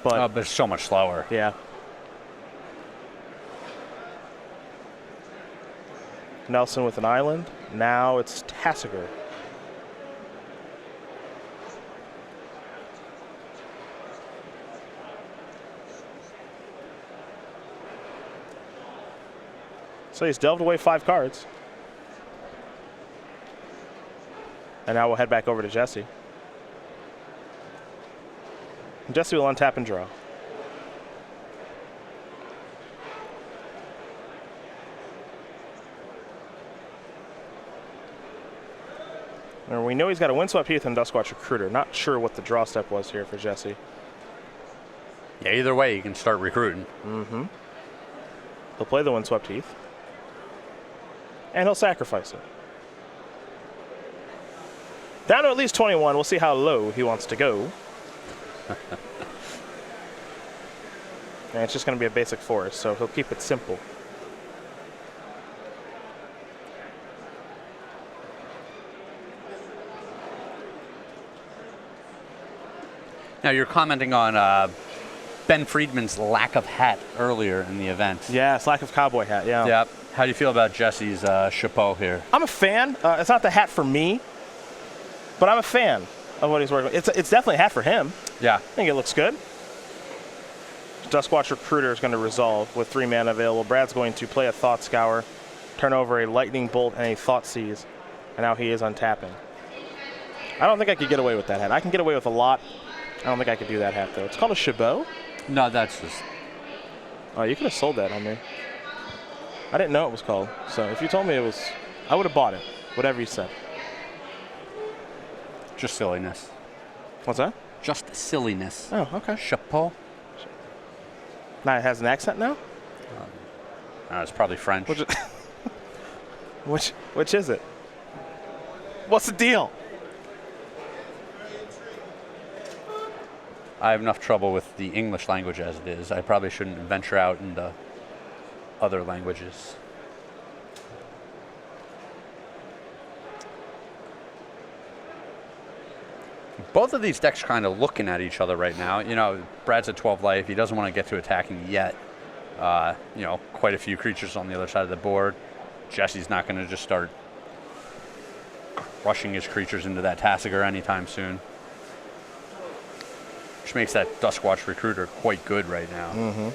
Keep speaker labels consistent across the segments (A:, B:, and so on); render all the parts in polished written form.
A: But it's so much slower.
B: Yeah. Nelson with an island. Now it's Tassiger. So he's delved away 5 cards. And now we'll head back over to Jesse. And Jesse will untap and draw. And we know he's got a Windswept Heath and Duskwatch Recruiter. Not sure what the draw step was here for Jesse.
A: Yeah, either way, you can start recruiting.
B: Mm-hmm. He'll play the Windswept Heath. And he'll sacrifice it. Down to at least 21. We'll see how low he wants to go. And it's just going to be a basic forest, so he'll keep it simple.
A: Now, you're commenting on Ben Friedman's lack of hat earlier in the event.
B: Yeah, it's lack of cowboy hat, yeah.
A: Yep. How do you feel about Jesse's chapeau here?
B: I'm a fan. It's not the hat for me, but I'm a fan of what he's working with. It's definitely a hat for him.
A: Yeah.
B: I think it looks good. Duskwatch Recruiter is going to resolve with 3 mana available. Brad's going to play a Thought Scour, turn over a Lightning Bolt and a Thought Seize, and now he is untapping. I don't think I could get away with that hat. I can get away with a lot. I don't think I could do that hat, though. It's called a Chabot?
A: No, that's just...
B: Oh, you could have sold that on me. I didn't know it was called. So if you told me it was, I would have bought it. Whatever you said.
A: Just silliness.
B: What's that?
A: Just silliness.
B: Oh, okay.
A: Chapeau?
B: Now it has an accent now?
A: It's probably French.
B: Which is it? What's the deal?
A: I have enough trouble with the English language as it is. I probably shouldn't venture out into other languages. Both of these decks are kind of looking at each other right now. You know, Brad's at 12 life. He doesn't want to get to attacking yet. You know, quite a few creatures on the other side of the board. Jesse's not going to just start crushing his creatures into that Tassiger anytime soon. Which makes that Duskwatch Recruiter quite good right now.
B: Mm-hmm.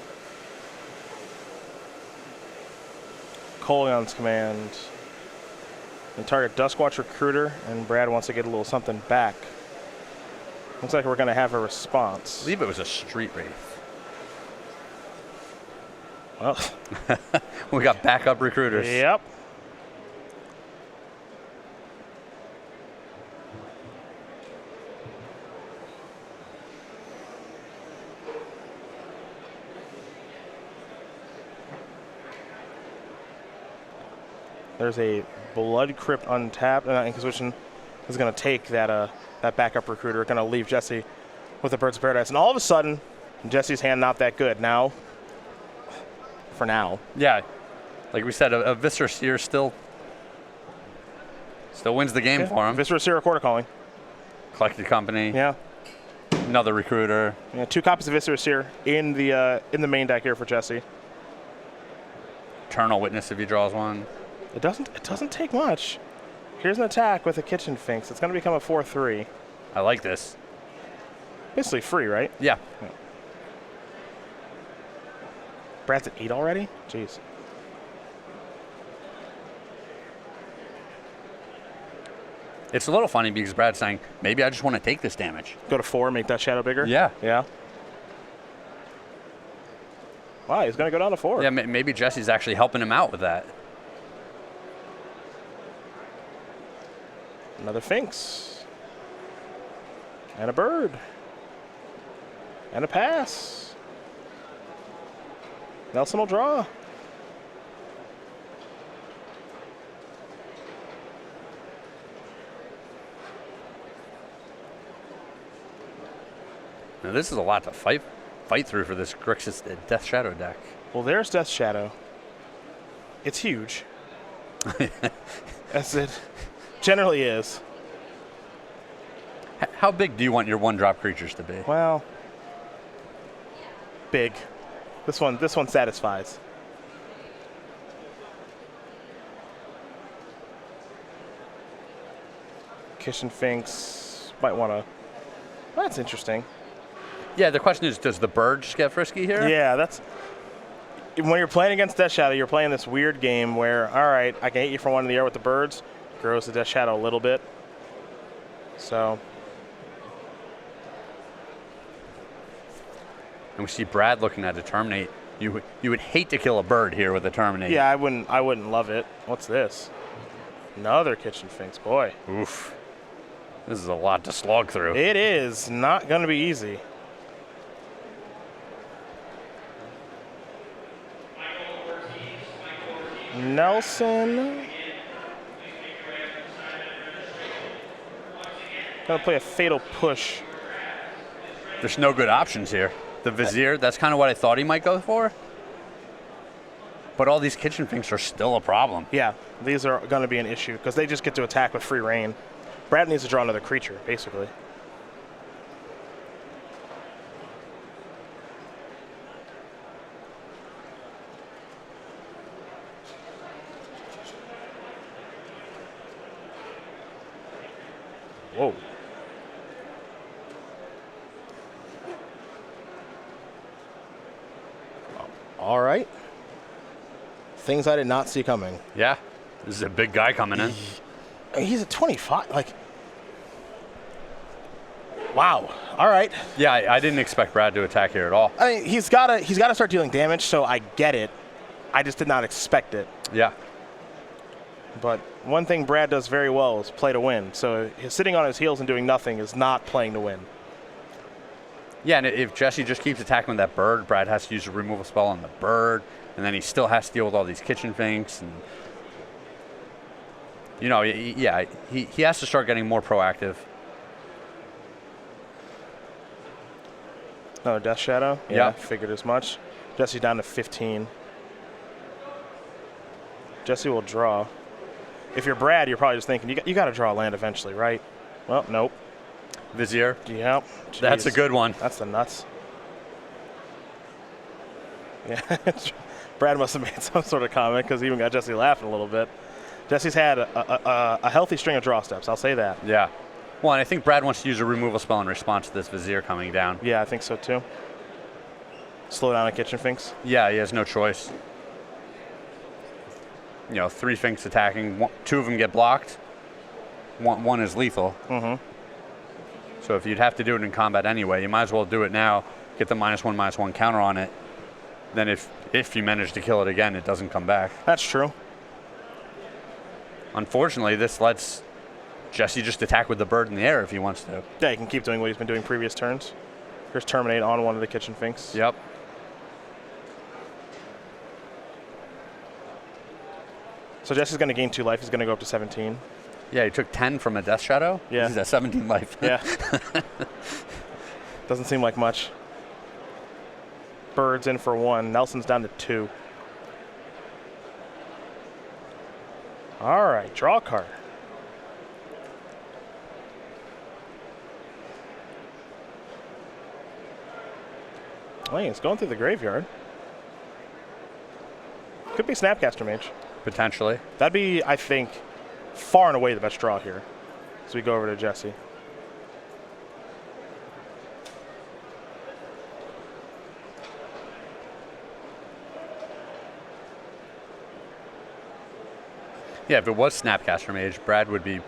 B: Coleon's command. And target Duskwatch Recruiter, and Brad wants to get a little something back. Looks like we're going to have a response.
A: I believe it was a Street Wraith.
B: Well,
A: we got backup recruiters.
B: Yep. There's a Blood Crypt untapped, and Inquisition is going to take that that backup recruiter, going to leave Jesse with the Birds of Paradise. And all of a sudden, Jesse's hand not that good. Now, for now.
A: Yeah, like we said, a Viscera Seer still wins the game for him.
B: Viscera Seer Quarter Calling.
A: Collected Company.
B: Yeah.
A: Another recruiter.
B: Yeah, 2 copies of Viscera Seer in the main deck here for Jesse.
A: Eternal Witness if he draws one.
B: It doesn't take much. Here's an attack with a Kitchen Finks. It's going to become a 4/3.
A: I like this.
B: Basically free, right?
A: Yeah.
B: Brad's at 8 already? Jeez.
A: It's a little funny because Brad's saying, maybe I just want to take this damage.
B: Go to 4, make that shadow bigger?
A: Yeah.
B: Yeah. Wow, he's going to go down to 4.
A: Yeah, maybe Jesse's actually helping him out with that.
B: Another Finks. And a bird. And a pass. Nelson will draw.
A: Now this is a lot to fight through for this Grixis Death Shadow deck.
B: Well, there's Death Shadow. It's huge. As it generally is.
A: How big do you want your 1-drop creatures to be?
B: Well, big. This one satisfies. Kitchen Finks might want to. That's interesting.
A: Yeah, the question is, does the bird just get frisky here?
B: Yeah, that's when you're playing against Death Shadow. You're playing this weird game where, all right, I can hit you from one in the air with the birds. Grows the Death Shadow a little bit. So.
A: And we see Brad looking at a terminate. You would hate to kill a bird here with a terminate.
B: Yeah, I wouldn't love it. What's this? Another Kitchen Finks, boy.
A: Oof. This is a lot to slog through.
B: It is not going to be easy. Nelson. Going to play a fatal push.
A: There's no good options here. The Vizier, that's kind of what I thought he might go for. But all these Kitchen Finks are still a problem.
B: Yeah, these are going to be an issue because they just get to attack with free reign. Brad needs to draw another creature, basically. Whoa. All right. Things I did not see coming.
A: Yeah, this is a big guy coming in.
B: He's at 25. Like, wow. All right.
A: Yeah, I didn't expect Brad to attack here at all.
B: I mean, he's got to start dealing damage, so I get it. I just did not expect it.
A: Yeah.
B: But one thing Brad does very well is play to win. So sitting on his heels and doing nothing is not playing to win.
A: Yeah, and if Jesse just keeps attacking with that bird, Brad has to use a removal spell on the bird, and then he still has to deal with all these Kitchen Finks. And, you know, yeah, he has to start getting more proactive.
B: Another Death Shadow?
A: Yeah.
B: Figured as much. Jesse down to 15. Jesse will draw. If you're Brad, you're probably just thinking, you got to draw a land eventually, right? Well, nope.
A: Vizier.
B: Yep. Jeez.
A: That's a good one.
B: That's the nuts. Yeah. Brad must have made some sort of comment because he even got Jesse laughing a little bit. Jesse's had a healthy string of draw steps, I'll say that.
A: Yeah. Well, and I think Brad wants to use a removal spell in response to this Vizier coming down.
B: Yeah, I think so too. Slow down on Kitchen Finks.
A: Yeah, he has no choice. You know, 3 Finks attacking, 2 of them get blocked. One is lethal.
B: Mm-hmm.
A: So if you'd have to do it in combat anyway, you might as well do it now, get the -1/-1 counter on it. Then if you manage to kill it again, it doesn't come back.
B: That's true.
A: Unfortunately, this lets Jesse just attack with the bird in the air if he wants to.
B: Yeah, he can keep doing what he's been doing previous turns. Here's Terminate on one of the Kitchen Finks.
A: Yep.
B: So Jesse's going to gain 2 life. He's going to go up to 17.
A: Yeah, he took 10 from a Death Shadow.
B: Yeah.
A: He's at 17 life.
B: Yeah. Doesn't seem like much. Bird's in for 1. Nelson's down to 2. All right, draw a card. Oh, it's going through the graveyard. Could be Snapcaster Mage.
A: Potentially.
B: That'd be, I think, far and away the best draw here. So we go over to Jesse.
A: Yeah, if it was Snapcaster Mage, Brad would be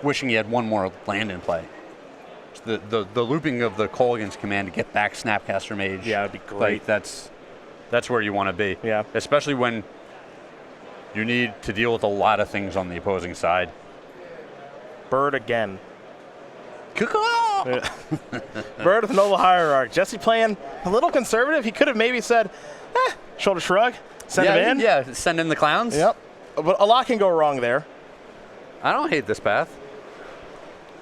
A: wishing he had 1 more land in play. The looping of the Colgan's command to get back Snapcaster Mage.
B: Yeah, that'd be great.
A: Like, that's where you want to be.
B: Yeah.
A: Especially when you need to deal with a lot of things on the opposing side.
B: Bird again.
A: Caw-caw!
B: Bird with Noble Hierarch. Jesse playing a little conservative. He could have maybe said, shoulder shrug, send him in.
A: Yeah, send in the clowns.
B: Yep. But a lot can go wrong there.
A: I don't hate this path.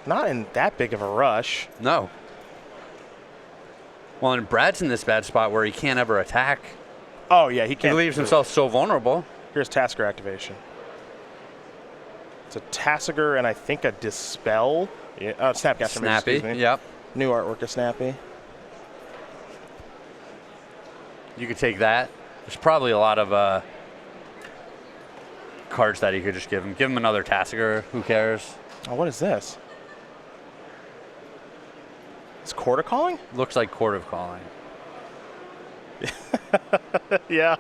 B: Not in that big of a rush.
A: No. Well, and Brad's in this bad spot where he can't ever attack.
B: Oh, yeah, he
A: He
B: can't.
A: leaves himself so vulnerable.
B: Here's Tasker activation. It's a Tasker and I think a Dispel. Yeah, Snapcaster Mage,
A: Snappy,
B: excuse me.
A: yep.
B: New artwork of Snappy.
A: You could take that. There's probably a lot of cards that he could just give him. Give him another Tassiger. Who cares?
B: Oh, what is this? It's Court of Calling?
A: Looks like Court of Calling.
B: Yeah.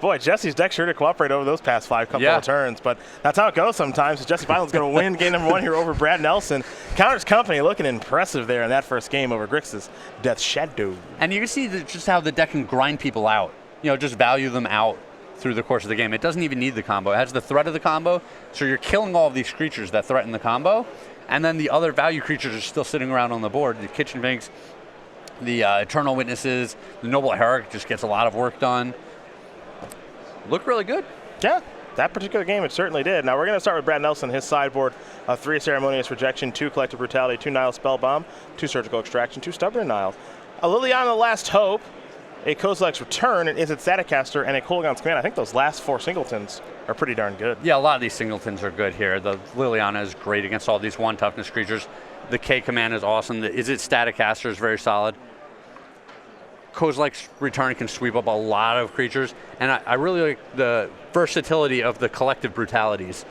B: Boy, Jesse's deck sure to cooperate over those past couple of turns, but that's how it goes sometimes. Jesse Piland's going to win game number 1 here over Brad Nelson. Counters Company looking impressive there in that first game over Grix's Death Shadow.
A: And you can see just how the deck can grind people out. Just value them out through the course of the game. It doesn't even need the combo. It has the threat of the combo, so you're killing all of these creatures that threaten the combo, and then the other value creatures are still sitting around on the board. The Kitchen Finks, the Eternal Witnesses, the Noble Herrick just gets a lot of work done. Looked really good.
B: Yeah, that particular game it certainly did. Now we're going to start with Brad Nelson, his sideboard. 3 Ceremonious Rejection, 2 Collective Brutality, 2 Nile Spellbomb, 2 Surgical Extraction, 2 Stubborn Nile. A Liliana Last Hope, a Kozilek's Return, an Izzet Staticaster, and a Kolaghan's Command. I think those last 4 singletons are pretty darn good.
A: Yeah, a lot of these singletons are good here. The Liliana is great against all these 1 toughness creatures. The K command is awesome. The Izzet Staticaster is very solid. Kozilek's Return can sweep up a lot of creatures, and I really like the versatility of the collective brutalities.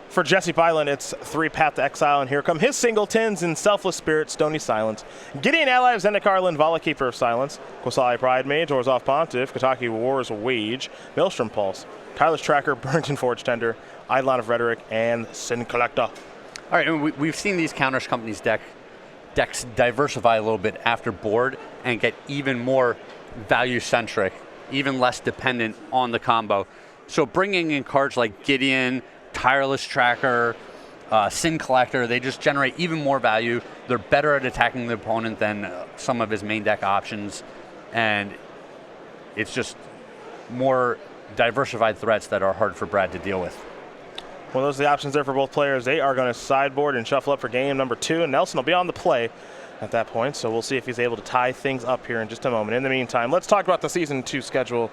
B: For Jesse Piland, it's 3 Path to Exile, and here come his singletons in Selfless Spirit, Stony Silence, Gideon Ally of Zendikar, Linvala, Keeper of Silence, Kosali Pride Mage, Orzhov Pontiff, Kataki War's Wage, Maelstrom Pulse, Tyler's Tracker, Burnt Forge Tender, Eidolon of Rhetoric, and Sin Collector.
A: All right, and we've seen these Counters Company's decks diversify a little bit after board and get even more value-centric, even less dependent on the combo. So bringing in cards like Gideon, Tireless Tracker, Sin Collector, they just generate even more value. They're better at attacking the opponent than some of his main deck options, and it's just more diversified threats that are hard for Brad to deal with.
B: Well, those are the options there for both players. They are going to sideboard and shuffle up for game number 2, and Nelson will be on the play at that point, so we'll see if he's able to tie things up here in just a moment. In the meantime, let's talk about the Season 2 schedule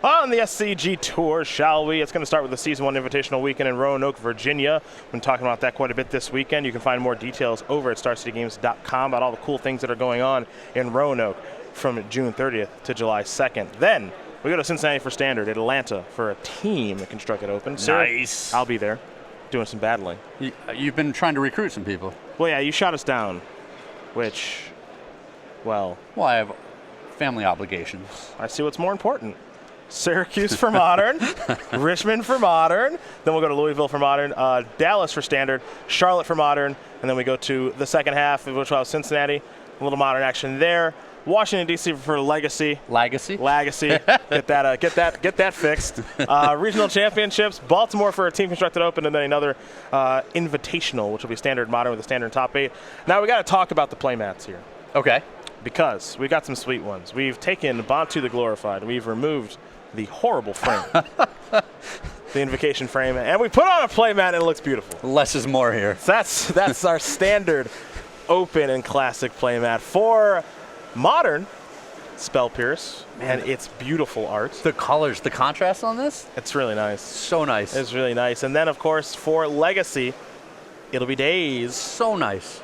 B: on the SCG Tour, shall we? It's going to start with the Season 1 Invitational Weekend in Roanoke, Virginia. We've been talking about that quite a bit this weekend. You can find more details over at StarCityGames.com about all the cool things that are going on in Roanoke from June 30th to July 2nd. Then we go to Cincinnati for Standard, Atlanta for a Team Constructed Open.
A: Nice.
B: I'll be there doing some battling.
A: You've been trying to recruit some people.
B: Well, yeah, you shot us down, which, well,
A: I have family obligations.
B: I see what's more important. Syracuse for Modern, Richmond for Modern, then we'll go to Louisville for Modern, Dallas for Standard, Charlotte for Modern, and then we go to the second half, which was Cincinnati, a little Modern action there. Washington D.C. for Legacy. Get that fixed. Regional championships. Baltimore for a Team Constructed Open, and then another Invitational, which will be Standard Modern with a Standard top 8. Now we got to talk about the playmats here.
A: Okay.
B: Because we got some sweet ones. We've taken Bantu the Glorified. We've removed the horrible frame, the Invocation frame, and we put on a playmat, and it looks beautiful.
A: Less is more here.
B: So that's our Standard Open and Classic playmat for Modern. Spell Pierce, and it's beautiful art.
A: The colors, the contrast on this,
B: it's really nice.
A: So nice.
B: It's really nice. And then, of course, for Legacy, it'll be Days.
A: So nice.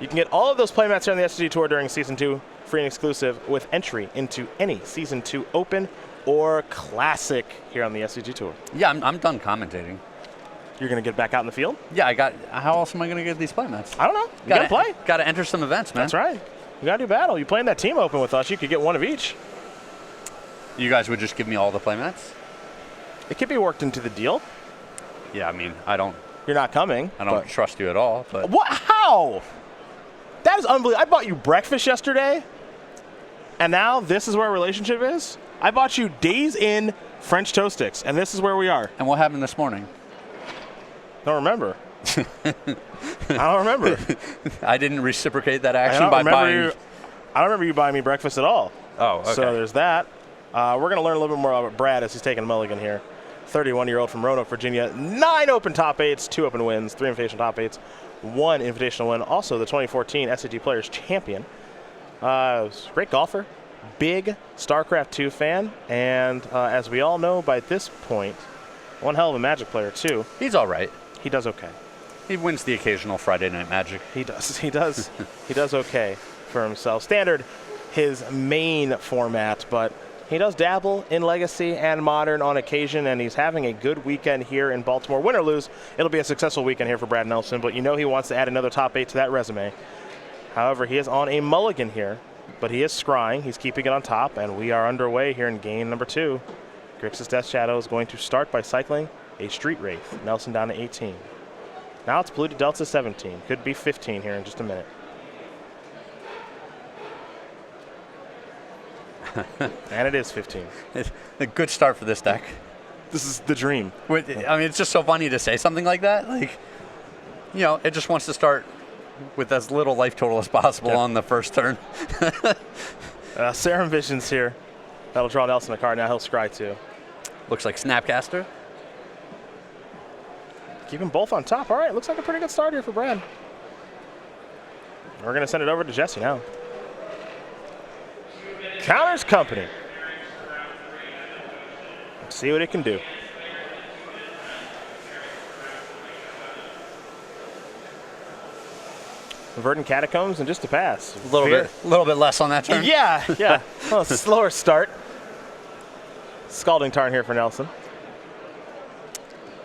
B: You can get all of those playmats here on the SCG Tour during Season 2, free and exclusive, with entry into any Season 2 Open or Classic here on the SCG Tour.
A: Yeah, I'm done commentating.
B: You're going to get back out in the field?
A: Yeah, how else am I going to get these playmats?
B: I don't know. You got to play.
A: Got to enter some events, man.
B: That's right. You got to do battle. You playing that Team Open with us, you could get one of each.
A: You guys would just give me all the playmats?
B: It could be worked into the deal.
A: Yeah, I mean, I don't.
B: You're not coming.
A: I don't trust you at all. But
B: what? How? That is unbelievable. I bought you breakfast yesterday, and now this is where our relationship is? I bought you Days in French toast sticks, and this is where we are.
A: And what happened this morning?
B: Don't remember. I don't remember.
A: I didn't reciprocate that action by buying.
B: I don't remember you buying me breakfast at all.
A: Oh, okay.
B: So there's that. We're going to learn a little bit more about Brad as he's taking a mulligan here. 31-year-old from Roanoke, Virginia. 9 open top 8s, 2 open wins, 3 invitational top 8s, 1 invitational win. Also the 2014 SCG Players Champion. Great golfer. Big StarCraft 2 fan. And as we all know by this point, one hell of a Magic player too.
A: He's all right.
B: He does okay.
A: He wins the occasional Friday Night Magic.
B: He does. He does okay for himself. Standard, his main format, but he does dabble in Legacy and Modern on occasion, and he's having a good weekend here in Baltimore. Win or lose, it'll be a successful weekend here for Brad Nelson, but you know he wants to add another top 8 to that resume. However, he is on a mulligan here, but he is scrying. He's keeping it on top, and we are underway here in game number 2. Grixis Death Shadow is going to start by cycling a Street Wraith. Nelson down to 18. Now it's blue to Delta 17. Could be 15 here in just a minute. And it is 15.
A: It's a good start for this deck.
B: This is the dream.
A: I mean, it's just so funny to say something like that. Like, you know, it just wants to start with as little life total as possible on the first turn.
B: Serum Vision's here. That'll draw Nelson a card. Now he'll scry too.
A: Looks like Snapcaster.
B: Keep them both on top. All right, looks like a pretty good start here for Brad. We're going to send it over to Jesse now. Counters Company. Let's see what it can do. Verdant Catacombs and just a pass.
A: A little bit less on that turn.
B: Yeah. A little slower start. Scalding Tarn here for Nelson.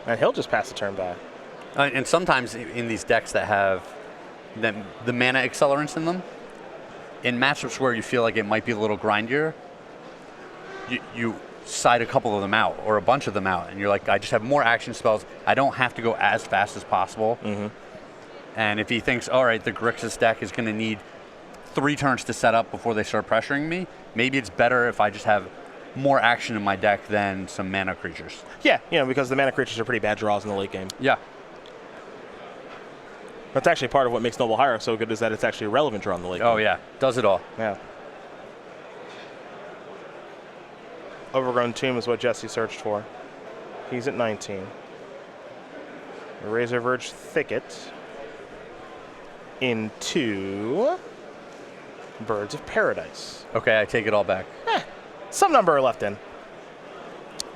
B: And he'll just pass the turn back.
A: And sometimes in these decks that have the mana accelerants in them, in matchups where you feel like it might be a little grindier, you side a couple of them out or a bunch of them out, and you're like, I just have more action spells. I don't have to go as fast as possible.
B: Mm-hmm.
A: And if he thinks, all right, the Grixis deck is going to need 3 turns to set up before they start pressuring me, maybe it's better if I just have more action in my deck than some mana creatures.
B: Yeah, because the mana creatures are pretty bad draws in the late game.
A: Yeah.
B: That's actually part of what makes Noble Hierarch so good, is that it's actually a relevant draw in the late game.
A: Oh, yeah. Does it all.
B: Yeah. Overgrown Tomb is what Jesse searched for. He's at 19. Razor Verge Thicket into Birds of Paradise.
A: Okay, I take it all back.
B: Some number left in.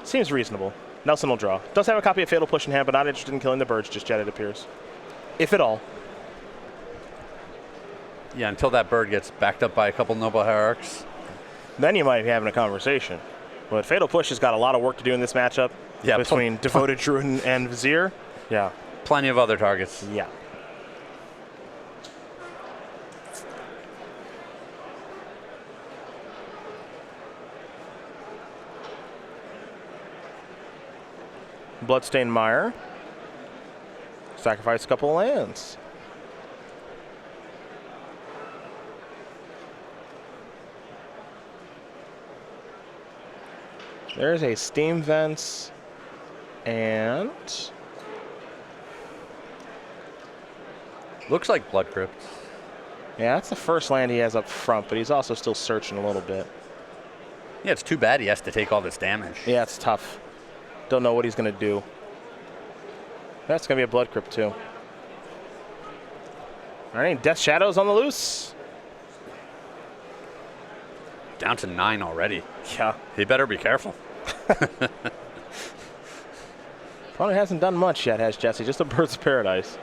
B: Seems reasonable. Nelson will draw. Does have a copy of Fatal Push in hand, but not interested in killing the birds just yet, it appears. If at all.
A: Yeah, until that bird gets backed up by a couple Noble Hierarchs.
B: Then you might be having a conversation. But Fatal Push has got a lot of work to do in this matchup.
A: Yeah,
B: between Devoted Druid and Vizier. Yeah.
A: Plenty of other targets.
B: Yeah. Bloodstained Mire. Sacrifice a couple of lands. There's a Steam Vents and
A: looks like Blood Crypt.
B: Yeah, that's the first land he has up front, but he's also still searching a little bit.
A: Yeah, it's too bad he has to take all this damage.
B: Yeah, it's tough. Don't know what he's going to do. That's going to be a Blood Crypt, too. All right, Death Shadow's on the loose.
A: Down to 9 already.
B: Yeah.
A: He better be careful.
B: Probably hasn't done much yet, has Jesse? Just a Birds of Paradise.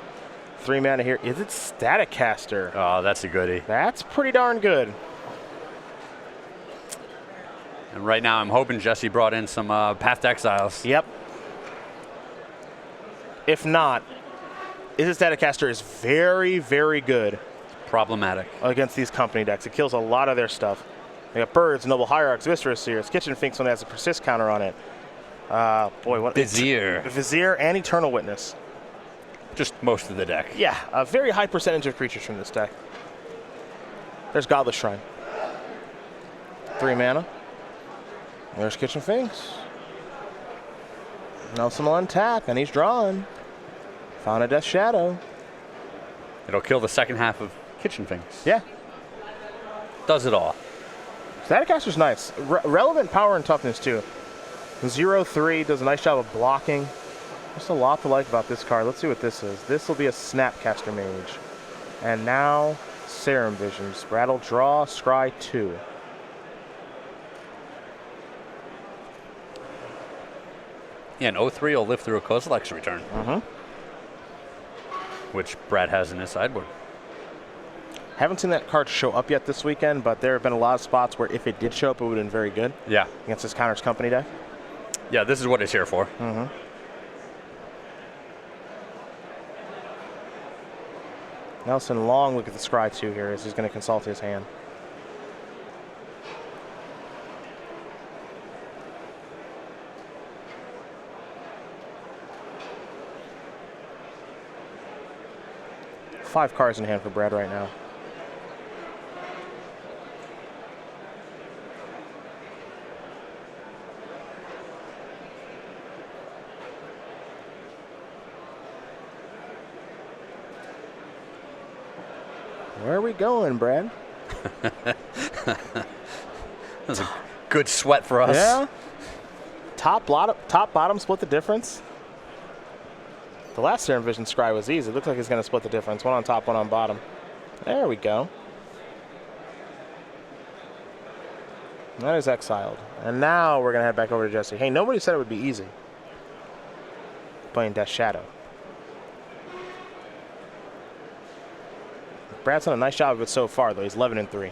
B: 3 mana here. Is it Static Caster?
A: Oh, that's a goodie.
B: That's pretty darn good.
A: And right now I'm hoping Jesse brought in some Path to Exiles.
B: Yep. If not, Is it Static Caster is very, very good.
A: Problematic.
B: Against these company decks. It kills a lot of their stuff. They got Birds, Noble Hierarchs, Viscera Seers, Kitchen Finks one that has a persist counter on it. Boy, what?
A: Vizier.
B: Vizier and Eternal Witness.
A: Just most of the deck.
B: Yeah, a very high percentage of creatures from this deck. There's Godless Shrine. 3 mana. There's Kitchen Finks. Nelson will untap, and he's drawing. Found a Death Shadow.
A: It'll kill the second half of Kitchen Finks.
B: Yeah.
A: Does it all.
B: Static Caster's nice. Relevant power and toughness, too. 0/3 does a nice job of blocking. There's a lot to like about this card. Let's see what this is. This will be a Snapcaster Mage. And now, Serum Visions. Rattle, draw, scry 2.
A: Yeah, an 0/3 will live through a Kozilek's return. Which Brad has in his sideboard.
B: Haven't seen that card show up yet this weekend, but there have been a lot of spots where if it did show up, it would have been very good.
A: Yeah.
B: Against this Connor's Company deck.
A: Yeah, this is what it's here for.
B: Mm-hmm. Nelson long look at the scry 2 here as he's going to consult his hand. Five cards in hand for Brad right now. Where are we going, Brad?
A: That's a good sweat for us.
B: Yeah. Top bottom split the difference. The last Serum Vision scry was easy. It looks like he's going to split the difference. One on top, one on bottom. There we go. That is exiled. And now we're going to head back over to Jesse. Hey, nobody said it would be easy. Playing Death Shadow. Brad's done a nice job of it so far, though. He's 11-3.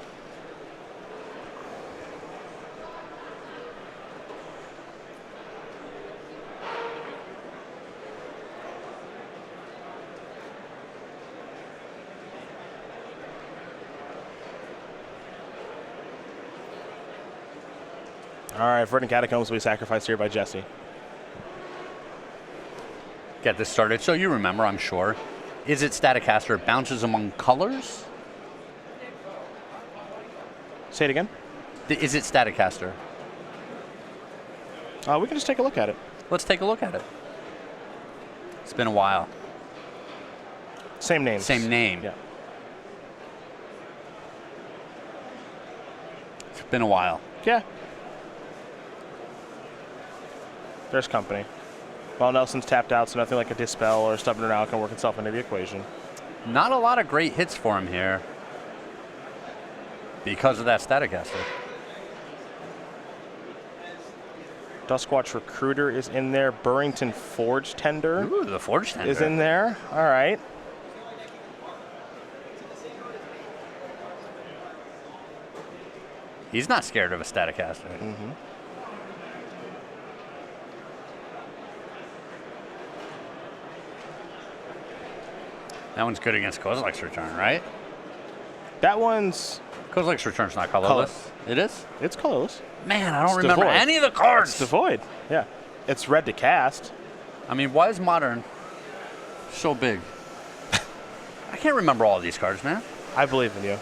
B: All right, Verdant Catacombs will be sacrificed here by Jesse.
A: Get this started. So you remember, I'm sure. Is it Staticaster bounces among colors?
B: Say it again.
A: Is it Staticaster?
B: We can just take a look at it.
A: Let's take a look at it. It's been a while.
B: Same name.
A: Same name.
B: Yeah.
A: It's been a while.
B: Yeah. There's company. Well, Nelson's tapped out, so nothing like a Dispel or a Stubborn Now can work itself into the equation.
A: Not a lot of great hits for him here because of that Staticaster.
B: Duskwatch Recruiter is in there. Burrington Forge Tender.
A: Ooh, the Forge Tender
B: is in there. All right.
A: He's not scared of a Staticaster.
B: Mm-hmm.
A: That one's good against Kozilek's Return, right?
B: That one's...
A: Kozilek's Return's not colorless. It is?
B: It's colorless.
A: Man, I don't
B: It's
A: remember
B: devoid.
A: any of the cards.
B: It's devoid. Yeah. It's red to cast.
A: I mean, why is Modern so big? I can't remember all of these cards, man.
B: I believe in you.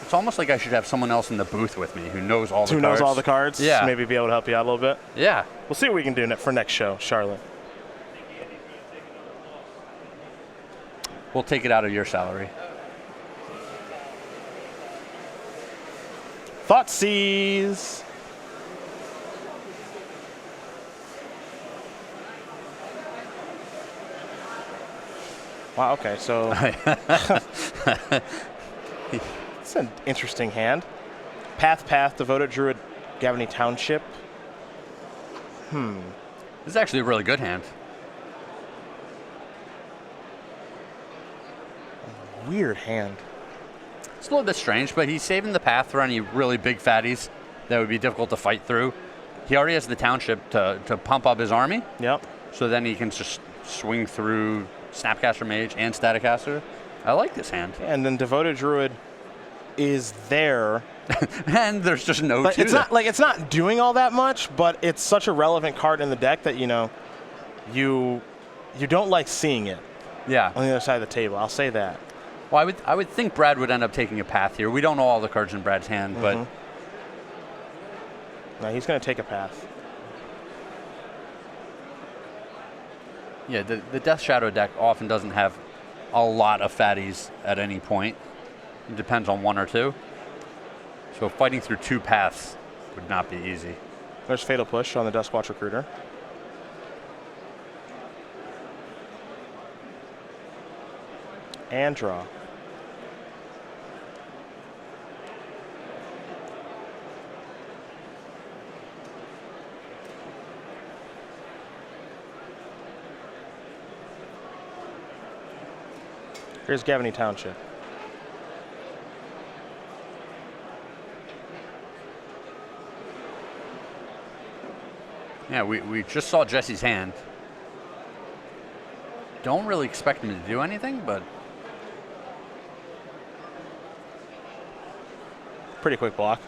A: It's almost like I should have someone else in the booth with me who knows all the
B: Who
A: cards.
B: knows all the cards?
A: Yeah.
B: Maybe be able to help you out a little bit.
A: Yeah.
B: We'll see what we can do for next show, Charlotte.
A: We'll take it out of your salary.
B: Thoughtseize. Wow, okay, so it's an interesting hand. Path, Devoted Druid, Gavany Township.
A: This is actually a really good hand.
B: Weird hand.
A: It's a little bit strange, but he's saving the path for any really big fatties that would be difficult to fight through. He already has the Township to pump up his army.
B: Yep.
A: So then he can just swing through Snapcaster Mage and Staticaster. I like this hand.
B: And then Devoted Druid is there.
A: And there's just no
B: But
A: to
B: it's not like it's not doing all that much, but it's such a relevant card in the deck that you don't like seeing it
A: Yeah.
B: on the other side of the table. I'll say that.
A: Well, I would think Brad would end up taking a path here. We don't know all the cards in Brad's hand, but
B: No, he's going to take a path.
A: yeah, the Death Shadow deck often doesn't have a lot of fatties at any point. It depends on one or two. So fighting through two paths would not be easy.
B: There's Fatal Push on the Duskwatch Recruiter. And draw. Here's Gavany Township.
A: Yeah, we just saw Jesse's hand. Don't really expect him to do anything, but
B: pretty quick block.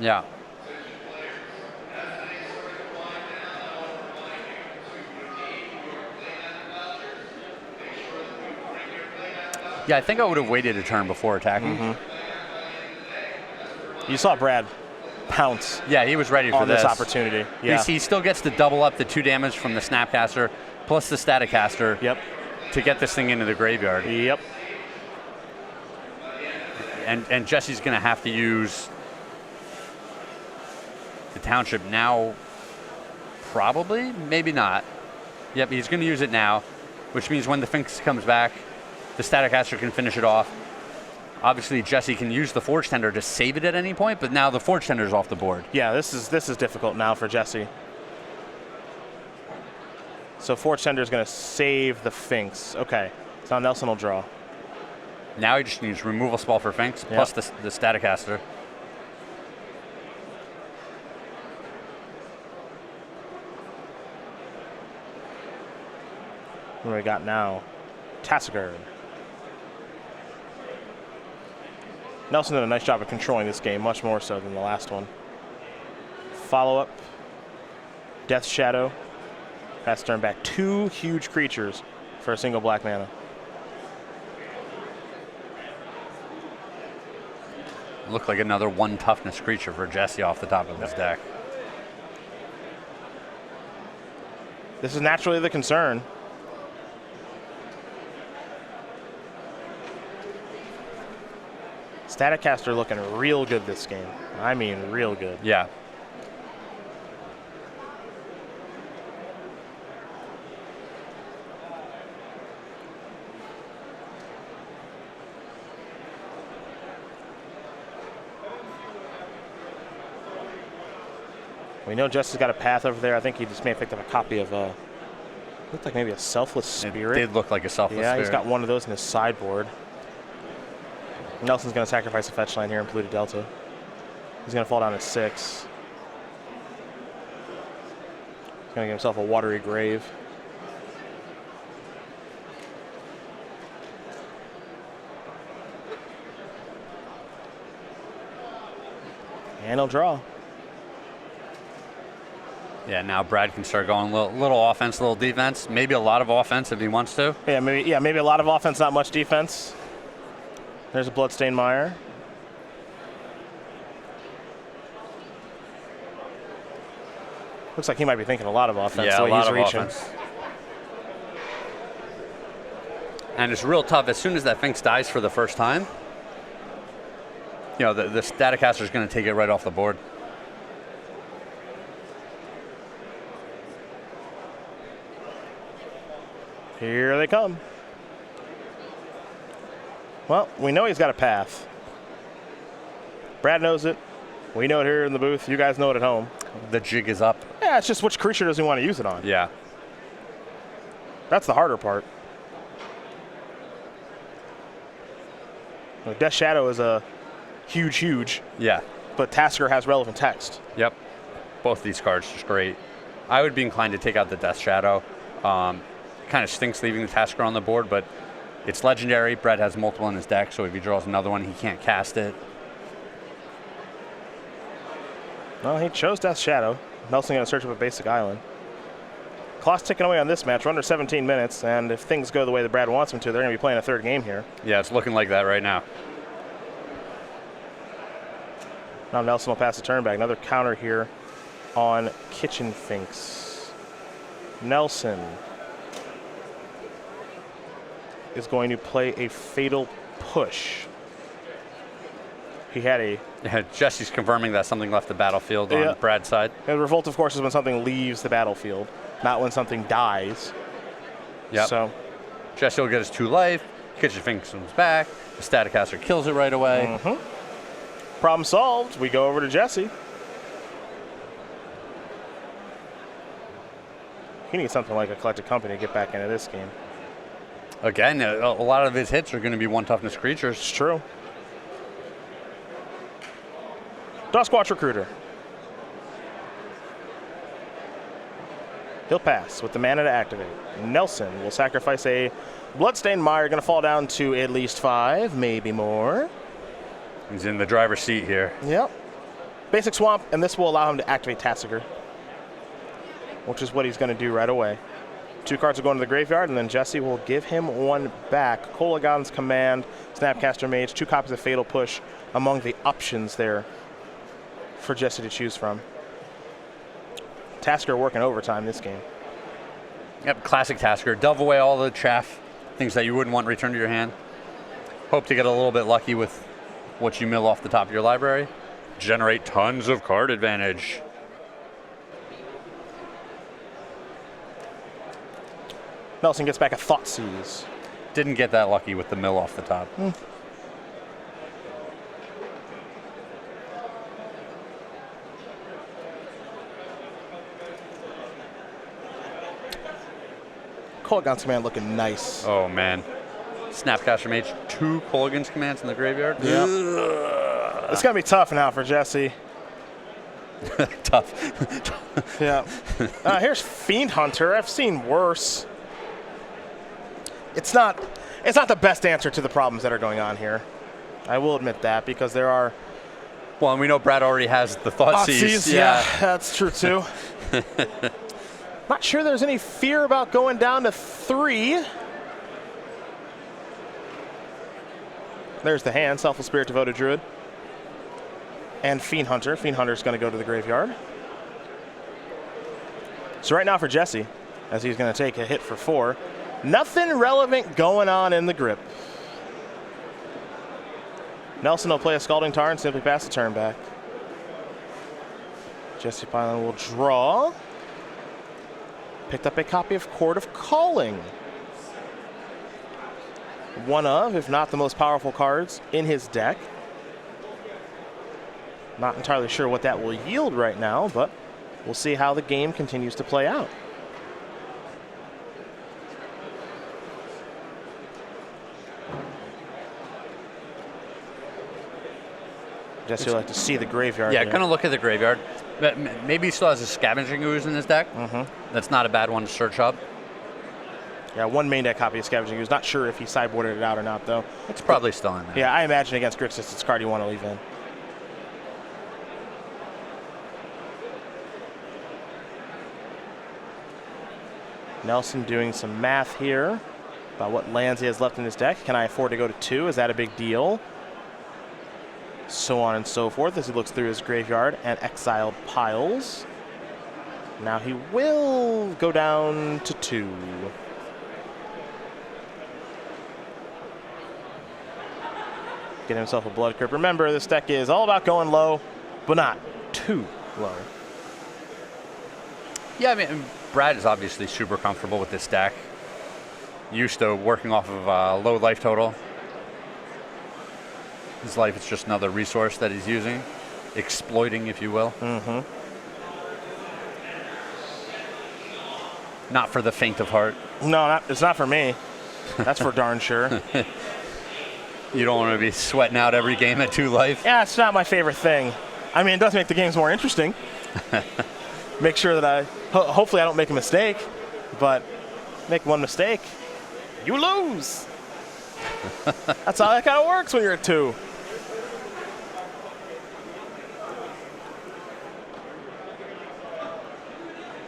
A: yeah. Yeah, I think I would have waited a turn before attacking.
B: You saw Brad pounce
A: Yeah, he was ready for
B: on this opportunity. Yeah.
A: He still gets to double up the 2 damage from the Snapcaster plus the Staticaster
B: Yep.
A: to get this thing into the graveyard.
B: Yep.
A: And Jesse's going to have to use the Township now, probably, maybe not. Yep, he's going to use it now, which means when the Sphinx comes back, the Staticaster can finish it off. Obviously, Jesse can use the Forge Tender to save it at any point, but now the Forge Tender is off the board.
B: Yeah, this is difficult now for Jesse. So Forge Tender is going to save the Sphinx. Okay, so now Nelson will draw.
A: Now he just needs removal spell for Sphinx, plus the Staticaster.
B: What do we got now? Tassiger. Nelson did a nice job of controlling this game, much more so than the last one. Follow-up. Death Shadow. Has to turn back 2 huge creatures for a single black mana.
A: Looked like another 1 toughness creature for Jesse off the top of his deck.
B: This is naturally the concern. Staticaster looking real good this game. I mean, real good.
A: Yeah.
B: We know Jesse's got a path over there. I think he just may have picked up a copy of looked like maybe a Selfless Spirit.
A: It did look like a Selfless Spirit.
B: Yeah, he's got one of those in his sideboard. Nelson's going to sacrifice a fetch line here in Polluted Delta. He's going to fall down to 6. He's going to get himself a Watery Grave. And he'll draw.
A: Yeah, now Brad can start going little offense, little defense. Maybe a lot of offense if he wants to.
B: Yeah, maybe a lot of offense, not much defense. There's a Bloodstained Mire. Looks like he might be thinking a lot of offense.
A: Yeah, a lot
B: he's
A: of
B: reaching.
A: offense. And it's real tough. As soon as that Sphinx dies for the first time, you know, the Staticaster is going to take it right off the board.
B: Here they come. Well, we know he's got a path. Brad knows it. We know it here in the booth. You guys know it at home.
A: The jig is up.
B: Yeah, it's just which creature does he want to use it on?
A: Yeah.
B: That's the harder part. Death Shadow is a huge.
A: Yeah.
B: But Tasker has relevant text.
A: Yep. Both these cards just great. I would be inclined to take out the Death Shadow. Kind of stinks leaving the Tasker on the board, but it's legendary. Brad has multiple in his deck, so if he draws another one, he can't cast it.
B: Well, he chose Death Shadow. Nelson going to search up a basic island. Clock's ticking away on this match. We're under 17 minutes, and if things go the way that Brad wants them to, they're going to be playing a third game here.
A: Yeah, it's looking like that right now.
B: Now Nelson will pass the turn back. Another counter here on Kitchen Finks. Nelson is going to play a Fatal Push. He had a...
A: Yeah, Jesse's confirming that something left the battlefield on Brad's side.
B: And Revolt, of course, is when something leaves the battlefield, not when something dies.
A: Yep.
B: So
A: Jesse will get his 2 life. Kitchen Finks comes back. The Staticaster kills it right away.
B: Problem solved. We go over to Jesse. He needs something like a Collected Company to get back into this game.
A: Again, a lot of his hits are going to be 1 toughness creatures.
B: It's true. Duskwatch Recruiter. He'll pass with the mana to activate. Nelson will sacrifice a Bloodstained Mire, going to fall down to at least 5, maybe more.
A: He's in the driver's seat here.
B: Yep. Basic Swamp, and this will allow him to activate Tasigur, which is what he's going to do right away. 2 cards will go into the graveyard, and then Jesse will give him 1 back. Kolagon's Command, Snapcaster Mage, 2 copies of Fatal Push among the options there for Jesse to choose from. Tasigur working overtime this game.
A: Yep, classic Tasigur. Delve away all the chaff, things that you wouldn't want returned to your hand. Hope to get a little bit lucky with what you mill off the top of your library. Generate tons of card advantage.
B: Nelson gets back a Thoughtseize.
A: Didn't get that lucky with the mill off the top.
B: Kolagon's Command looking nice.
A: Oh, man. Snapcaster Mage, 2 Kolagon's Commands in the graveyard.
B: Yeah. It's going to be tough now for Jesse.
A: Tough.
B: Yeah. Here's Fiend Hunter. I've seen worse. It's not the best answer to the problems that are going on here. I will admit that, because there are...
A: Well, and we know Brad already has the Thoughtseize.
B: Yeah, that's true too. Not sure there's any fear about going down to 3. There's the hand, Selfless Spirit, Devoted Druid. And Fiend Hunter. Fiend Hunter's going to go to the graveyard. So right now for Jesse, as he's going to take a hit for 4, nothing relevant going on in the grip. Nelson will play a Scalding Tar and simply pass the turn back. Jesse Piland will draw. Picked up a copy of Chord of Calling. One of, if not the most powerful cards in his deck. Not entirely sure what that will yield right now, but we'll see how the game continues to play out. Jesse would like to see the graveyard.
A: Yeah, kind of look at the graveyard. But maybe he still has a Scavenging Ooze in his deck. That's not a bad one to search up.
B: Yeah, 1 main deck copy of Scavenging Ooze. Not sure if he sideboarded it out or not, though.
A: It's probably still in there.
B: Yeah, I imagine against Grixis, it's a card you want to leave in. Nelson doing some math here about what lands he has left in his deck. Can I afford to go to 2? Is that a big deal? So on and so forth as he looks through his graveyard and exiled piles. Now he will go down to 2. Get himself a Blood Crypt. Remember, this deck is all about going low, but not too low.
A: Yeah, I mean, Brad is obviously super comfortable with this deck. Used to working off of low life total. His life is just another resource that he's using, exploiting, if you will. Not for the faint of heart.
B: No, it's not for me. That's for darn sure.
A: You don't want to be sweating out every game at 2 life.
B: Yeah, it's not my favorite thing. I mean, it does make the games more interesting. Make sure that hopefully I don't make a mistake, but make 1 mistake, you lose. That's how that kind of works when you're at 2.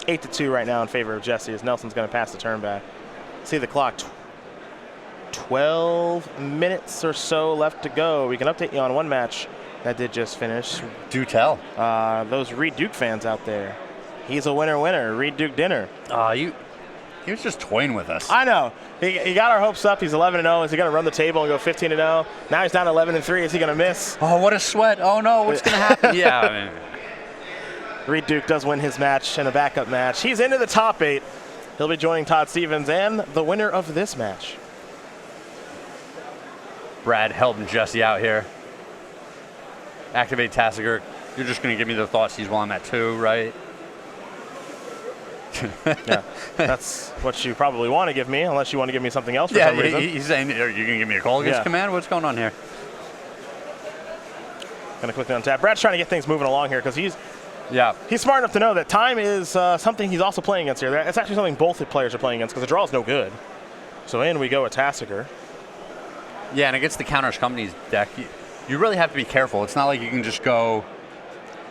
B: Eight to 2 right now in favor of Jesse, as Nelson's going to pass the turn back. See the clock. 12 minutes or so left to go. We can update you on 1 match that did just finish.
A: Do tell.
B: Those Reed Duke fans out there. He's a winner. Reed Duke dinner.
A: He was just toying with us.
B: I know. He got our hopes up. He's 11-0. Is he going to run the table and go 15-0? Now he's down 11-3. Is he going to miss?
A: Oh, what a sweat. Oh, no. What's going to happen? Yeah. I mean.
B: Reed Duke does win his match in a backup match. He's into the top 8. He'll be joining Todd Stevens and the winner of this match.
A: Brad helping Jesse out here. Activate Tasigur. You're just going to give me the Thoughtseize while I'm at 2, right?
B: Yeah, that's what you probably want to give me, unless you want to give me something else for some reason.
A: He's saying, are you going to give me a call against command? What's going on here?
B: Going to quickly untap. Brad's trying to get things moving along here because
A: Yeah.
B: He's smart enough to know that time is something he's also playing against here. It's actually something both the players are playing against because the draw is no good. So in we go with Tassiger.
A: Yeah, and against the Counters Company's deck, you really have to be careful. It's not like you can just go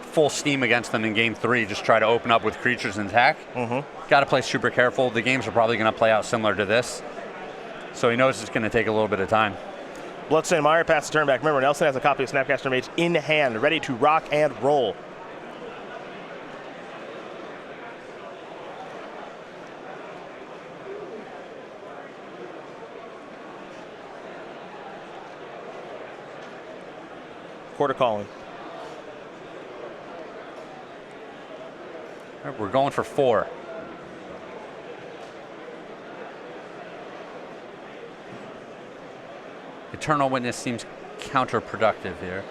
A: full steam against them in game 3, just try to open up with creatures and attack. Got to play super careful. The games are probably going to play out similar to this. So he knows it's going to take a little bit of time.
B: Bloodstained Mire passes the turn back. Remember, Nelson has a copy of Snapcaster Mage in hand, ready to rock and roll. Quarter calling.
A: All right, we're going for 4. Eternal Witness seems counterproductive here.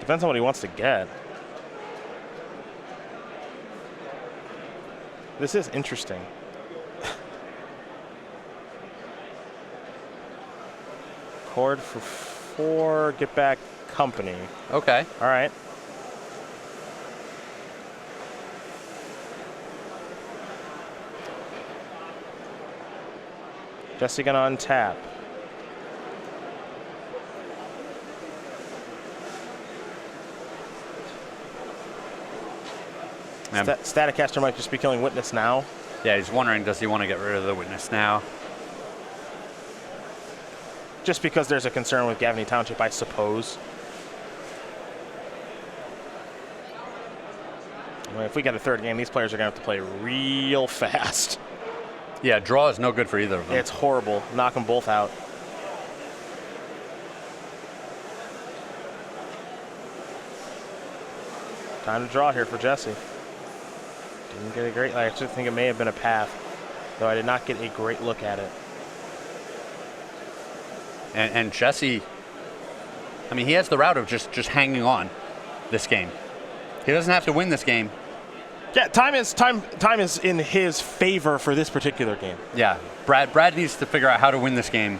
B: Depends on what he wants to get. This is interesting. Cord for 4, get back company.
A: Okay.
B: All right. Jesse gonna untap. Staticaster might just be killing Witness now.
A: Yeah, he's wondering, does he want to get rid of the Witness now?
B: Just because there's a concern with Gavney Township, I suppose. I mean, if we get a third game, these players are going to have to play real fast.
A: Yeah, draw is no good for either of them.
B: It's horrible. Knock them both out. Time to draw here for Jesse. Didn't get a great, I actually think it may have been a path, though I did not get a great look at it.
A: And Jesse, I mean, he has the route of just hanging on this game. He doesn't have to win this game.
B: Yeah, time is in his favor for this particular game.
A: Yeah, Brad needs to figure out how to win this game,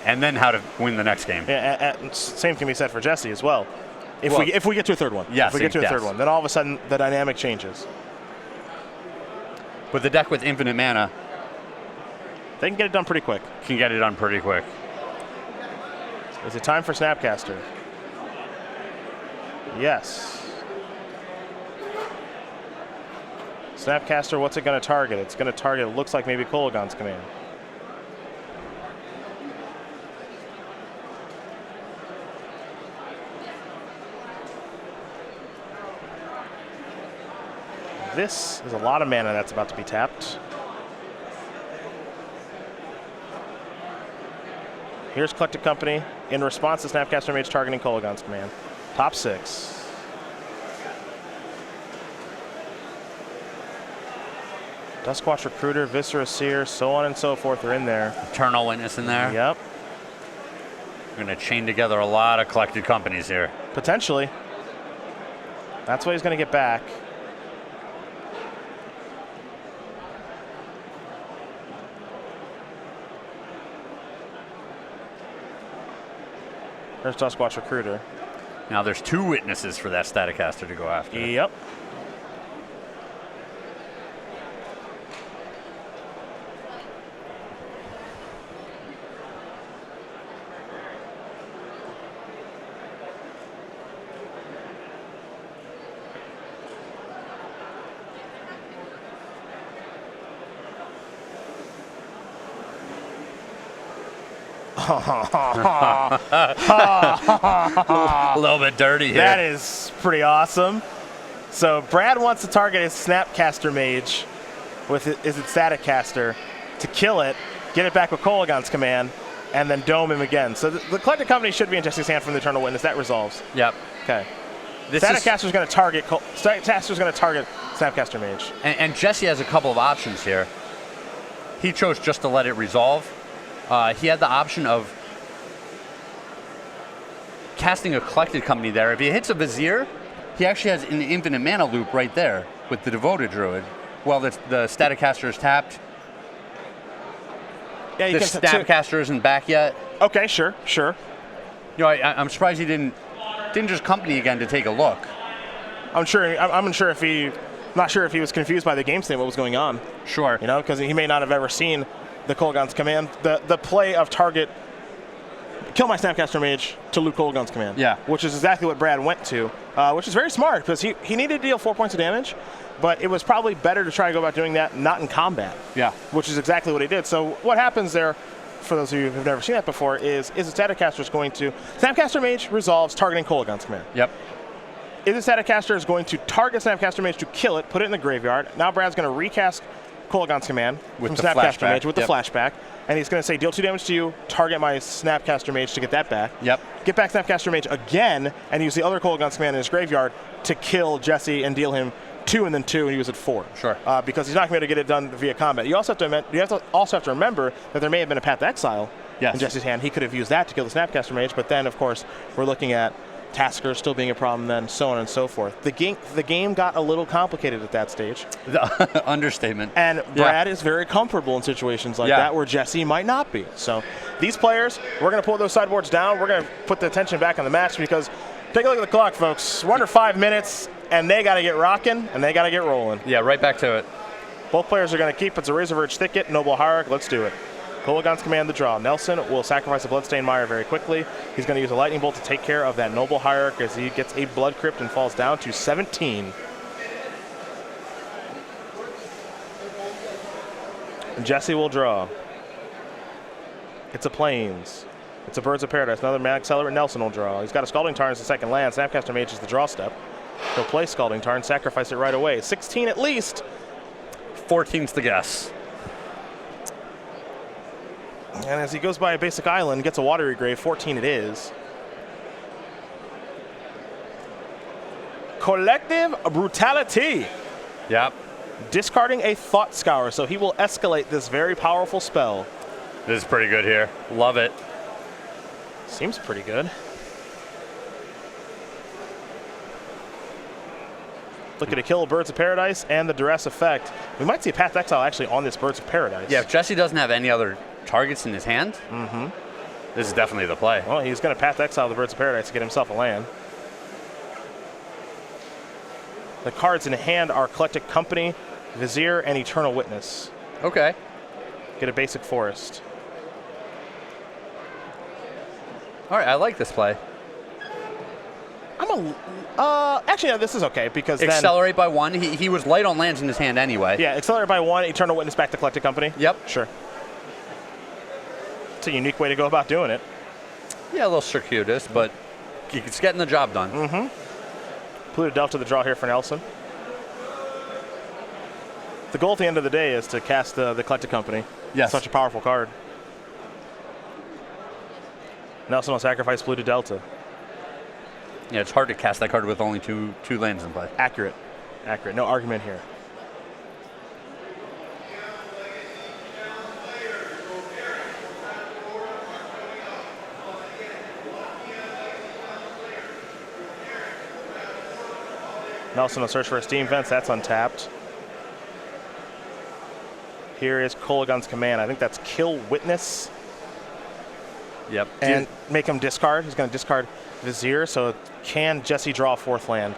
A: and then how to win the next game.
B: Yeah, and same can be said for Jesse as well. If we get to a third one,
A: yes,
B: if we get to a third one, then all of a sudden the dynamic changes.
A: With the deck with infinite mana,
B: they can get it done pretty quick.
A: Can get it done pretty quick.
B: Is it time for Snapcaster? Yes. Snapcaster, what's it going to target? It's going to target, it looks like maybe Kolaghan's Command. This is a lot of mana that's about to be tapped. Here's Collected Company. In response to Snapcaster Mage targeting Kolaghan's Command. Top 6. Duskwatch Recruiter, Viscera Seer, so on and so forth are in there.
A: Eternal Witness in there.
B: Yep.
A: We're going to chain together a lot of Collected Companies here.
B: Potentially. That's what he's going to get back. There's Duskwatch Recruiter.
A: Now there's 2 Witnesses for that Staticaster to go after.
B: Yep.
A: A little bit dirty here.
B: That is pretty awesome. So Brad wants to target his Snapcaster Mage with his Staticaster to kill it, get it back with Kolaghan's Command, and then dome him again. So the Collected Company should be in Jesse's hand from the Eternal Witness. That resolves.
A: Yep.
B: Okay. Staticaster's going to target Snapcaster Mage.
A: And Jesse has a couple of options here. He chose just to let it resolve. He had the option of casting a Collected Company there. If he hits a Vizier, he actually has an infinite mana loop right there with the Devoted Druid. Well, the Staticaster is tapped.
B: Yeah,
A: the Snapcaster isn't back yet.
B: Okay, sure.
A: You know, I'm surprised he didn't Dinger's company again to take a look.
B: I'm unsure if he, not sure if he was confused by the game state, what was going on.
A: Sure.
B: You know, because he may not have ever seen the Kolaghan's command, the play of target, kill my Snapcaster Mage to Luke Kolaghan's command.
A: Yeah.
B: Which is exactly what Brad went to, which is very smart because he needed to deal 4 points of damage, but it was probably better to try to go about doing that not in combat.
A: Yeah.
B: Which is exactly what he did. So what happens there, for those of you who've never seen that before, is the Static Caster is going to, Snapcaster Mage resolves targeting Kolaghan's command.
A: Yep.
B: If the Static Caster is going to target Snapcaster Mage to kill it, put it in the graveyard, now Brad's going to recast Kolaghan's command
A: with
B: from
A: the
B: Snapcaster
A: flashback.
B: Mage with the flashback, and he's going to say deal 2 damage to you, target my Snapcaster Mage to get that back.
A: Yep.
B: Get back Snapcaster Mage again, and use the other Kolaghan's command in his graveyard to kill Jesse and deal him 2 and then 2, and he was at 4.
A: Sure.
B: Because he's not going to get it done via combat. You also have to remember that there may have been a Path to Exile in Jesse's hand. He could have used that to kill the Snapcaster Mage, but then of course we're looking at Tasker still being a problem, then so on and so forth. The game got a little complicated at that stage.
A: The understatement.
B: And Brad is very comfortable in situations like that where Jesse might not be. So these players, we're going to pull those sideboards down. We're going to put the attention back on the match because take a look at the clock, folks. We're under 5 minutes, and they got to get rocking, and they got to get rolling.
A: Yeah, right back to it.
B: Both players are going to keep. It's a Razorverge Thicket, Noble Hierarch. Let's do it. Kolaghan's command the draw. Nelson will sacrifice a Bloodstained Mire very quickly. He's going to use a Lightning Bolt to take care of that Noble Hierarch as he gets a Blood Crypt and falls down to 17. And Jesse will draw. It's a Plains. It's a Birds of Paradise. Another Mana Accelerant. Nelson will draw. He's got a Scalding Tarn as the second land. Snapcaster Mage is the draw step. He'll play Scalding Tarn, sacrifice it right away. 16 at least.
A: 14's the guess.
B: And as he goes by a basic island, gets a Watery Grave, 14 it is. Collective Brutality.
A: Yep.
B: Discarding a Thought Scour, so he will escalate this very powerful spell.
A: This is pretty good here. Love it.
B: Seems pretty good. Looking to kill Birds of Paradise and the Duress effect. We might see a Path to Exile actually on this Birds of Paradise.
A: Yeah, if Jesse doesn't have any other targets in his hand, this is definitely the play.
B: Well, he's going to Path to Exile the Birds of Paradise to get himself a land. The cards in hand are Eclectic Company, Vizier, and Eternal Witness.
A: Okay.
B: Get a basic forest.
A: All right, I like this play.
B: Actually, no, this is okay because
A: Accelerate by 1. He was light on lands in his hand anyway.
B: Yeah, accelerate by 1, Eternal Witness back to Collected Company.
A: Yep.
B: Sure. It's a unique way to go about doing it.
A: Yeah, a little circuitous, but it's getting the job done.
B: Pluto Delta the draw here for Nelson. The goal at the end of the day is to cast the Collected Company.
A: Yes.
B: Such a powerful card. Nelson will sacrifice Pluto Delta.
A: Yeah, it's hard to cast that card with only two lands in play.
B: Accurate. Accurate. No argument here. Nelson will search for a Steam Fence. That's untapped. Here is Kolaghan's command. I think that's Kill Witness.
A: Yep.
B: And make him discard. He's going to discard Vizier, so can Jesse draw a 4th land?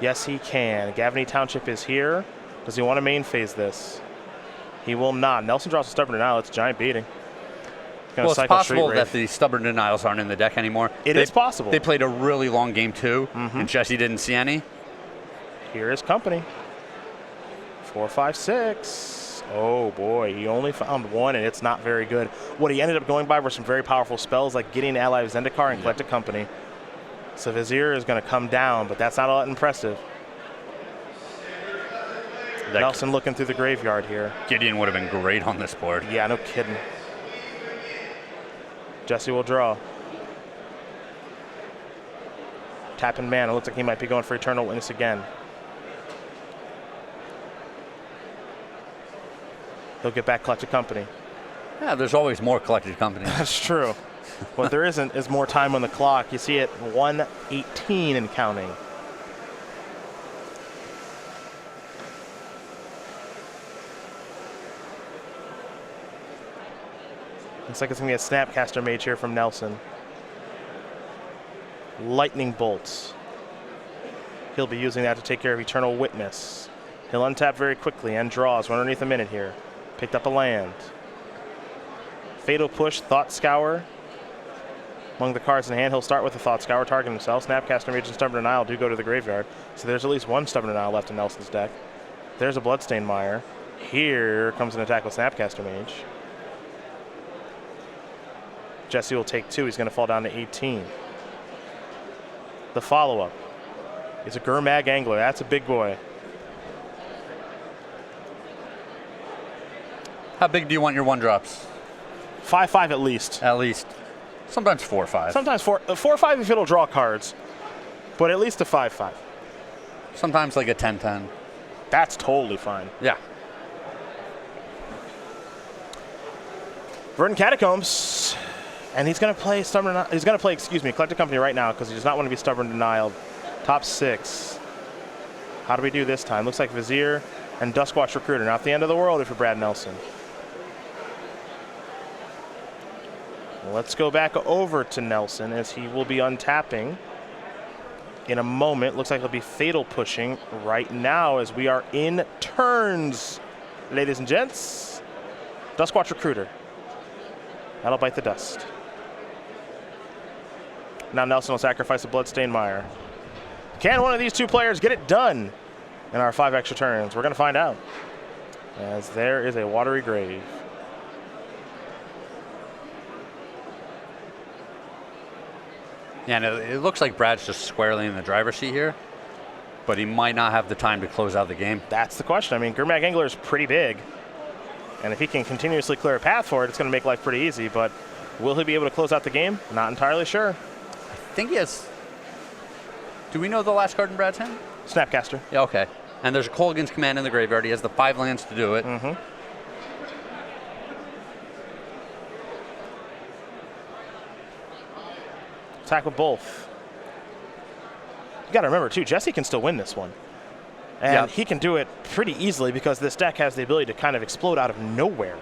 B: Yes, he can. Gavany Township is here. Does he want to main phase this? He will not. Nelson draws a Stubborn Denial. It's a giant beating.
A: Well, it's possible that the Stubborn Denials aren't in the deck anymore.
B: It is possible.
A: They played a really long game too, and Jesse didn't see any.
B: Here is Company. 4, 5, 6. Oh boy, he only found 1, and it's not very good. What he ended up going by were some very powerful spells like getting Ally of Zendikar and Collected Company. So Vizier is going to come down, but that's not all that impressive. Nelson looking through the graveyard here.
A: Gideon would have been great on this board.
B: Yeah, no kidding. Jesse will draw. Tapping man. It looks like he might be going for Eternal Witness again. He'll get back Collected Company.
A: Yeah, there's always more Collected Company.
B: That's true. What there isn't is more time on the clock. You see it 1:18 and counting. Looks like it's going to be a Snapcaster Mage here from Nelson. Lightning Bolt. He'll be using that to take care of Eternal Witness. He'll untap very quickly and draws. We're underneath a minute here. Picked up a land. Fatal Push, Thought Scour. Among the cards in hand, he'll start with the Thought Scour, target himself. Snapcaster Mage and Stubborn Denial do go to the graveyard. So there's at least one Stubborn Denial left in Nelson's deck. There's a Bloodstained Mire. Here comes an attack with Snapcaster Mage. Jesse will take 2. He's going to fall down to 18. The follow-up is a Gurmag Angler. That's a big boy.
A: How big do you want your 1-drops?
B: 5/5 at least.
A: At least. Sometimes 4 or 5.
B: Sometimes 4 or 5 if it'll draw cards, but at least a 5/5.
A: Sometimes like a 10/10.
B: That's totally fine.
A: Yeah.
B: Verdant Catacombs, and he's going to play Stubborn. He's going to play, Collected Company right now because he does not want to be Stubborn Denial. Top 6. How do we do this time? Looks like Vizier and Duskwatch Recruiter. Not the end of the world if you're Brad Nelson. Let's go back over to Nelson as he will be untapping in a moment. Looks like he'll be Fatal Pushing right now as we are in turns, ladies and gents. Duskwatch Recruiter. That'll bite the dust. Now Nelson will sacrifice a Bloodstained Mire. Can one of these two players get it done in our 5 extra turns? We're going to find out, as there is a Watery Grave.
A: Yeah, and it looks like Brad's just squarely in the driver's seat here, but he might not have the time to close out the game.
B: That's the question. I mean, Gurmag Angler is pretty big, and if he can continuously clear a path for it, it's going to make life pretty easy, but will he be able to close out the game? Not entirely sure.
A: I think he has... Do we know the last card in Brad's hand?
B: Snapcaster.
A: Yeah, okay. And there's a Kolaghan's Command in the graveyard. He has the 5 lands to do it.
B: Mm-hmm. Attack with both. You got to remember, too, Jesse can still win this one. And he can do it pretty easily because this deck has the ability to kind of explode out of nowhere.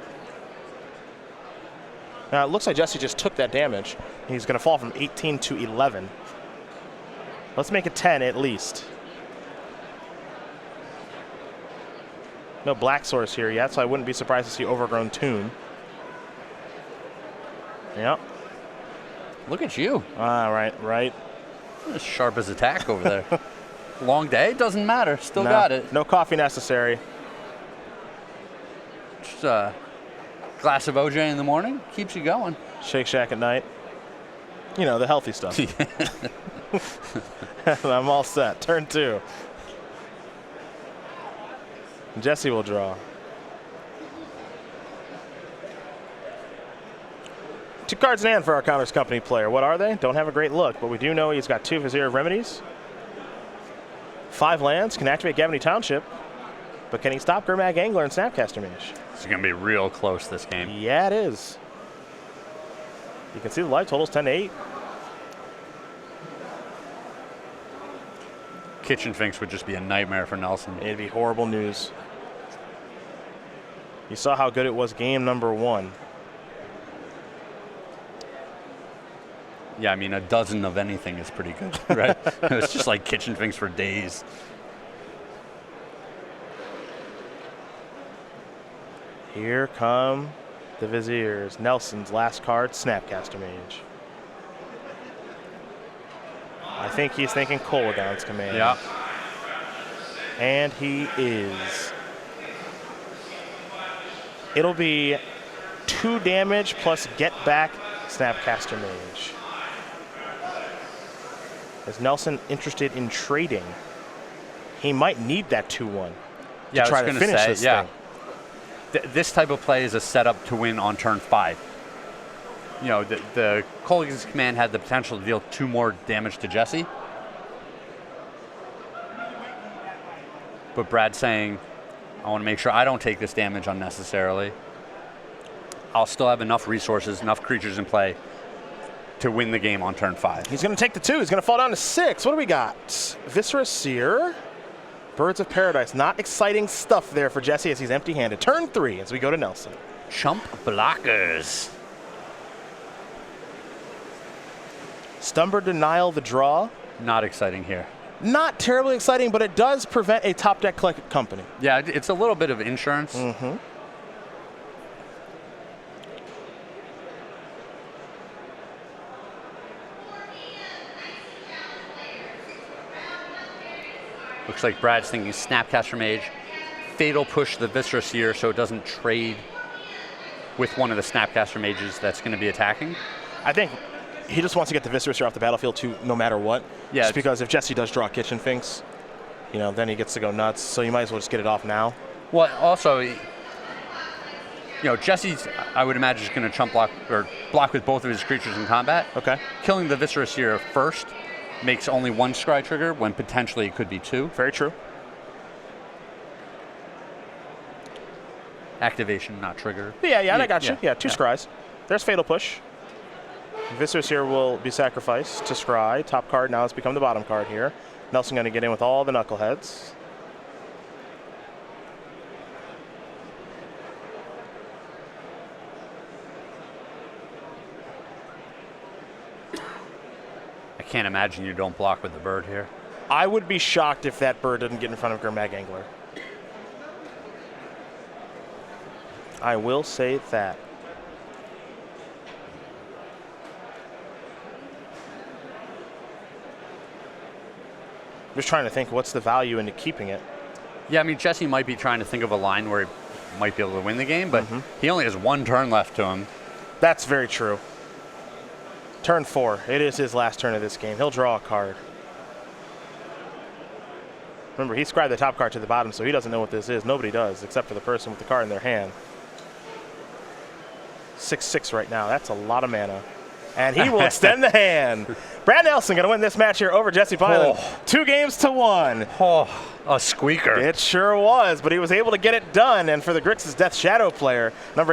B: Now, it looks like Jesse just took that damage. He's going to fall from 18 to 11. Let's make it 10 at least. No Black Source here yet, so I wouldn't be surprised to see Overgrown Tomb. Yep.
A: Look at you.
B: Right.
A: As sharp as attack over there. Long day, doesn't matter. Still got it.
B: No coffee necessary.
A: Just a glass of OJ in the morning keeps you going.
B: Shake Shack at night. You know, the healthy stuff. I'm all set. Turn 2. Jesse will draw. 2 cards in hand for our Counters Company player. What are they? Don't have a great look, but we do know he's got 2 Vizier of Remedies. 5 lands, can activate Gavany Township, but can he stop Gurmag Angler and Snapcaster Mage?
A: It's going to be real close this game.
B: Yeah, it is. You can see the life totals 10 to 8.
A: Kitchen Finks would just be a nightmare for Nelson.
B: It'd be horrible news. You saw how good it was game number 1.
A: Yeah, I mean, a dozen of anything is pretty good, right? It's just like Kitchen Finks for days.
B: Here come the Viziers. Nelson's last card, Snapcaster Mage. I think he's thinking Kolaghan's Command.
A: Yeah.
B: And he is. It'll be 2 damage plus get back Snapcaster Mage. Is Nelson interested in trading? He might need that 2-1 to try to finish this thing.
A: This type of play is a setup to win on turn 5. You know, the Kolaghan's Command had the potential to deal 2 more damage to Jesse. But Brad's saying, I want to make sure I don't take this damage unnecessarily. I'll still have enough resources, enough creatures in play to win the game on turn 5.
B: He's going to take the 2. He's going to fall down to 6. What do we got? Viscera Seer. Birds of Paradise. Not exciting stuff there for Jesse as he's empty-handed. Turn 3 as we go to Nelson.
A: Chump blockers.
B: Stumber Denial the draw.
A: Not exciting here.
B: Not terribly exciting, but it does prevent a top deck company.
A: Yeah, it's a little bit of insurance.
B: Mm-hmm.
A: Looks like Brad's thinking Snapcaster Mage. Fatal Push the Viscera Seer so it doesn't trade with one of the Snapcaster Mages that's going to be attacking.
B: I think he just wants to get the Viscera Seer off the battlefield too, no matter what.
A: Yeah.
B: Just because if Jesse does draw Kitchen Finks, then he gets to go nuts. So you might as well just get it off now.
A: Well, also, Jesse's, I would imagine, is going to chump block or block with both of his creatures in combat.
B: Okay.
A: Killing the Viscera Seer first makes only one scry trigger when potentially it could be two.
B: Very true.
A: Activation, not trigger.
B: Yeah, I got you. Yeah, two scries. There's Fatal Push. Viscera Seer will be sacrificed to scry. Top card now has become the bottom card here. Nelson going to get in with all the knuckleheads.
A: I can't imagine you don't block with the bird here.
B: I would be shocked if that bird didn't get in front of Gurmag Angler. I will say that. I'm just trying to think what's the value into keeping it.
A: Yeah, I mean, Jesse might be trying to think of a line where he might be able to win the game, but he only has one turn left to him.
B: That's very true. Turn 4. It is his last turn of this game. He'll draw a card. Remember, he scribed the top card to the bottom, so he doesn't know what this is. Nobody does, except for the person with the card in their hand. 6/6 right now. That's a lot of mana. And he will extend the hand. Brad Nelson going to win this match here over Jesse Piland. 2-1.
A: Oh, a squeaker.
B: It sure was, but he was able to get it done. And for the Grixis Death Shadow player, number